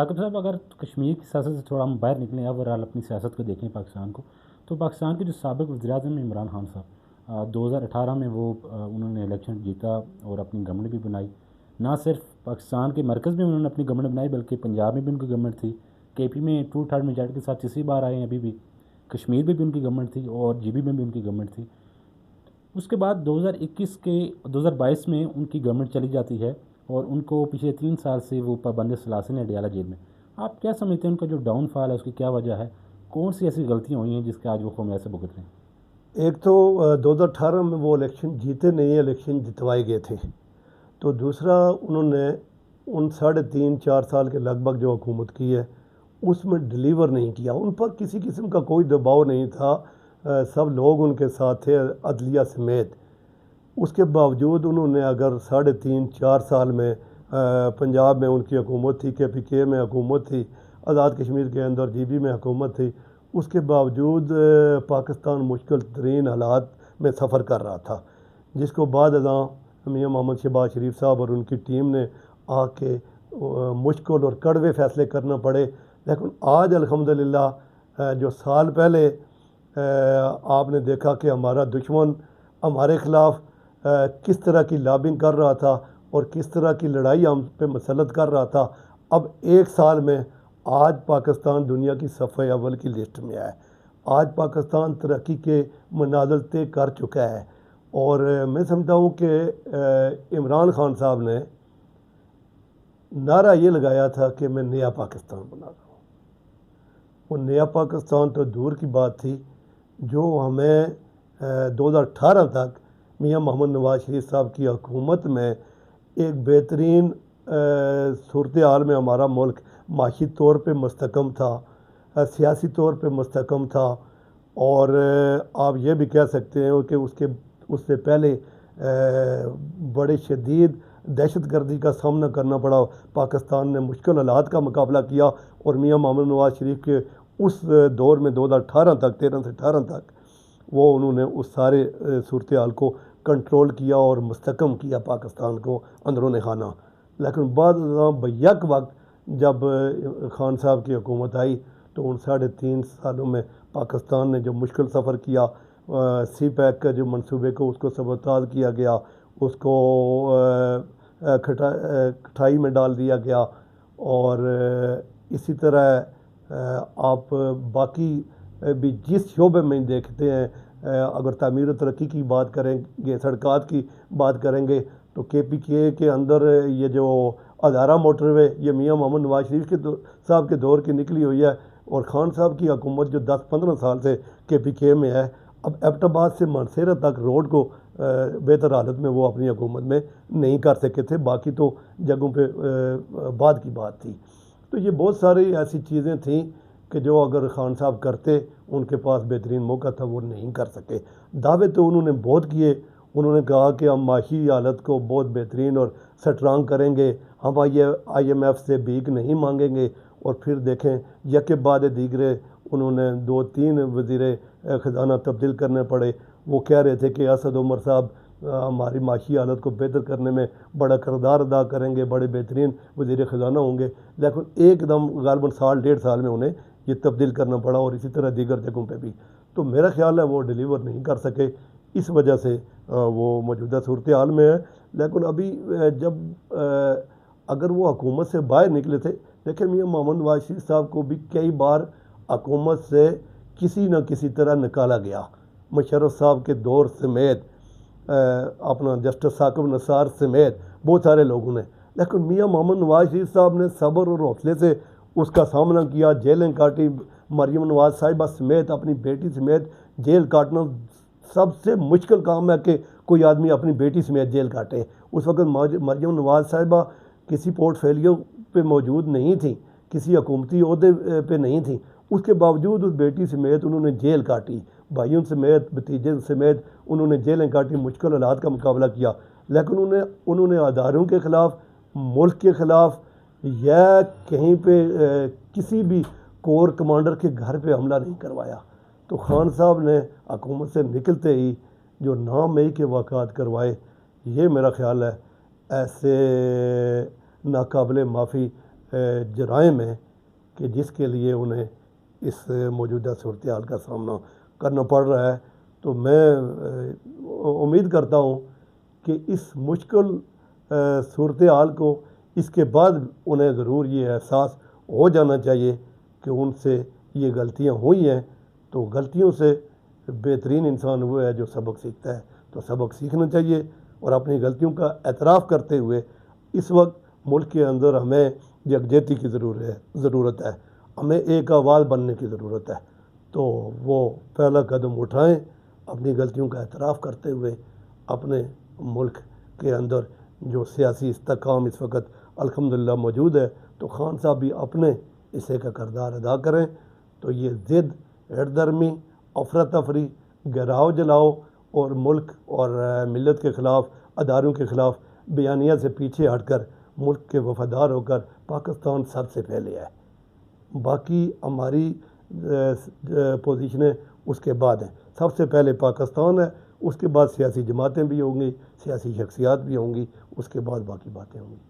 साकिब साहब, अगर कश्मीर की सियासत से थोड़ा हम बाहर निकलें, ओवरऑल अपनी सियासत को देखें पाकिस्तान को, तो पाकिस्तान के जो साबिक वज़ीर-ए-आज़म इमरान खान साहब, 2018 में वो उन्होंने इलेक्शन जीता और अपनी गवर्नमेंट भी बनाई। ना सिर्फ पाकिस्तान के मरकज़ में उन्होंने अपनी गवर्नमेंट बनाई, बल्कि पंजाब में भी उनकी गवर्नमेंट थी। केपी में 2/3 मेजॉरिटी के साथ तीसरी बार आए हैं अभी भी। कश्मीर में भी उनकी गवर्नमेंट थी और जीबी में भी उनकी गवर्नमेंट थी। उसके बाद 2022 में उनकी गवर्नमेंट चली जाती है और उनको पिछले 3 साल से वो पाबंद सलासिल हैं अडयाला जेल में। आप क्या समझते हैं उनका जो डाउनफॉल है उसकी क्या वजह है? कौन सी ऐसी गलतियाँ हुई हैं जिसके आज वो खमियाजा भुगत रहे हैं? एक तो 2018 में वो इलेक्शन जीते नहीं, इलेक्शन जितवाए गए थे। तो दूसरा, उन्होंने उन 3.5-4 साल के लगभग जो हुकूमत की है उसमें डिलीवर नहीं किया। उन पर किसी किस्म का कोई दबाव नहीं था। सब लोग उनके साथ थे, अदलिया समेत। उसके बावजूद उन्होंने अगर 3.5-4 साल में पंजाब में उनकी हुकूमत थी, KPK में हुकूमत थी, आज़ाद कश्मीर के अंदर GB में हुकूमत थी, उसके बावजूद पाकिस्तान मुश्किल तरीन हालात में सफ़र कर रहा था, जिसको बाद मियाँ मोहम्मद शहबाज शरीफ साहब और उनकी टीम ने आके मुश्किल और कड़वे फ़ैसले करना पड़े। लेकिन आज अल्हम्दुलिल्लाह जो साल पहले आपने देखा कि हमारा दुश्मन हमारे ख़िलाफ़ किस तरह की लॉबिंग कर रहा था और किस तरह की लड़ाई हम पे मसलत कर रहा था, अब 1 साल में आज पाकिस्तान दुनिया की सफ़े अव्वल की लिस्ट में है। आज पाकिस्तान तरक्की के मनाज़िल तय कर चुका है। और मैं समझता हूँ कि इमरान खान साहब ने नारा ये लगाया था कि मैं नया पाकिस्तान बना रहा हूँ। वो नया पाकिस्तान तो दूर की बात थी, जो हमें 2018 तक मियाँ मोहम्मद नवाज शरीफ साहब की हुकूमत में एक बेहतरीन सूरत हाल में हमारा मुल्क माशी तौर पे मुस्तकम था, सियासी तौर पे मुस्तकम था। और आप ये भी कह सकते हैं कि उससे पहले बड़े शदीद दहशत गर्दी का सामना करना पड़ा। पाकिस्तान ने मुश्किल हालात का मुकाबला किया और मियाँ मोहम्मद नवाज शरीफ के उस दौर में 2018 तक 13 से 18 तक वो उन्होंने उस सारे सूरत हाल को कंट्रोल किया और मुस्तकम किया पाकिस्तान को अंदरूनी खाना। लेकिन बाद बैक वक्त जब खान साहब की हुकूमत आई तो उन 3.5 सालों में पाकिस्तान ने जो मुश्किल सफ़र किया, CPEC के जो मंसूबे को उसको सबताज किया गया, उसको खटाई में डाल दिया गया। और इसी तरह आप बाकी भी जिस शोबे में देखते हैं, अगर तामीर तरक्की की बात करेंगे, सड़कात की बात करेंगे, तो KPK के अंदर ये जो अदारा मोटरवे ये मियाँ मोहम्मद नवाज शरीफ के साहब के दौर की निकली हुई है। और खान साहब की हुकूमत जो 10-15 साल से KPK में है, अब एबटाबाद से मानसेरा तक रोड को बेहतर हालत में वो अपनी हुकूमत में नहीं कर सके थे। बाकी तो जगहों पे बाद की बात थी। तो ये बहुत सारी ऐसी चीज़ें थीं कि जो अगर खान साहब करते, उनके पास बेहतरीन मौका था, वो नहीं कर सके। दावे तो उन्होंने बहुत किए। उन्होंने कहा कि हम माशी हालत को बहुत बेहतरीन और स्ट्रांग करेंगे, हम IMF से भीख नहीं मांगेंगे। और फिर देखें यके बाद दीगरे उन्होंने 2-3 वज़ीर ख़जाना तब्दील करने पड़े। वो कह रहे थे कि असद उमर साहब हमारी माशी हालत को बेहतर करने में बड़ा किरदार अदा करेंगे, बड़े बेहतरीन वज़ीर ख़जाना होंगे। लेकिन एकदम गालबन साल 1.5 साल में उन्हें ये तब्दील करना पड़ा, और इसी तरह दीगर जगहों पे भी। तो मेरा ख्याल है वो डिलीवर नहीं कर सके, इस वजह से वो मौजूदा सूरत हाल में है। लेकिन अभी जब अगर वो हुकूमत से बाहर निकले थे, देखिए मियाँ मोहम्मद नवाज शरीफ साहब को भी कई बार हुकूमत से किसी न किसी तरह निकाला गया, मुशर्रफ साहब के दौर समेत, अपना जस्टिस साकिब निसार समेत बहुत सारे लोगों ने। लेकिन मियाँ मोहम्मद नवाज शरीफ साहब ने सब्र और हौसले से उसका सामना किया, जेलें काटी। मरीम नवाज साहिबा समेत, अपनी बेटी समेत जेल काटना सबसे मुश्किल काम है कि कोई आदमी अपनी बेटी समेत जेल काटे। उस वक्त मरीम नवाज साहिबा किसी पोर्टफोलियो पे मौजूद नहीं थी, किसी हुकूमती ओहदे पे नहीं थी। उसके बावजूद उस बेटी समेत उन्होंने जेल काटी, भाइयों समेत, भतीजे समेत उन्होंने जेलें काटी, मुश्किल हालात का मुकाबला किया। लेकिन उन्होंने अदारों के ख़िलाफ़, मुल्क के ख़िलाफ़ या कहीं पे किसी भी कोर कमांडर के घर पे हमला नहीं करवाया। तो खान साहब ने हुकूमत से निकलते ही जो नामई के वाक़ात करवाए, ये मेरा ख़्याल है ऐसे नाकाबिले माफ़ी जराइम हैं कि जिसके लिए उन्हें इस मौजूदा सूरत हाल का सामना करना पड़ रहा है। तो मैं उम्मीद करता हूँ कि इस मुश्किल सूरत हाल को इसके बाद उन्हें ज़रूर ये एहसास हो जाना चाहिए कि उनसे ये गलतियाँ हुई हैं। तो गलतियों से बेहतरीन इंसान वो है जो सबक सीखता है। तो सबक सीखना चाहिए और अपनी गलतियों का एतराफ़ करते हुए इस वक्त मुल्क के अंदर हमें यकजहती की ज़रूरत है, हमें एक आवाज़ बनने की ज़रूरत है। तो वो पहला कदम उठाएं, अपनी गलतियों का एतराफ़ करते हुए अपने मुल्क के अंदर जो सियासी इस्तेकाम इस वक्त अल्हम्दुलिल्लाह मौजूद है, तो खान साहब भी अपने हिस्से का किरदार अदा करें। तो ये ज़िद, हरदर्मी, अफरा तफरी, गिराव जलाओ और मुल्क और मिलत के ख़िलाफ़, अदारों के ख़िलाफ़ बयानिया से पीछे हटकर मुल्क के वफ़ादार होकर पाकिस्तान सबसे पहले है। बाकी हमारी पोजीशनें उसके बाद हैं। सबसे पहले पाकिस्तान है, उसके बाद सियासी जमातें भी होंगी, सियासी शख्सियात भी होंगी, उसके बाद बाकी बातें होंगी।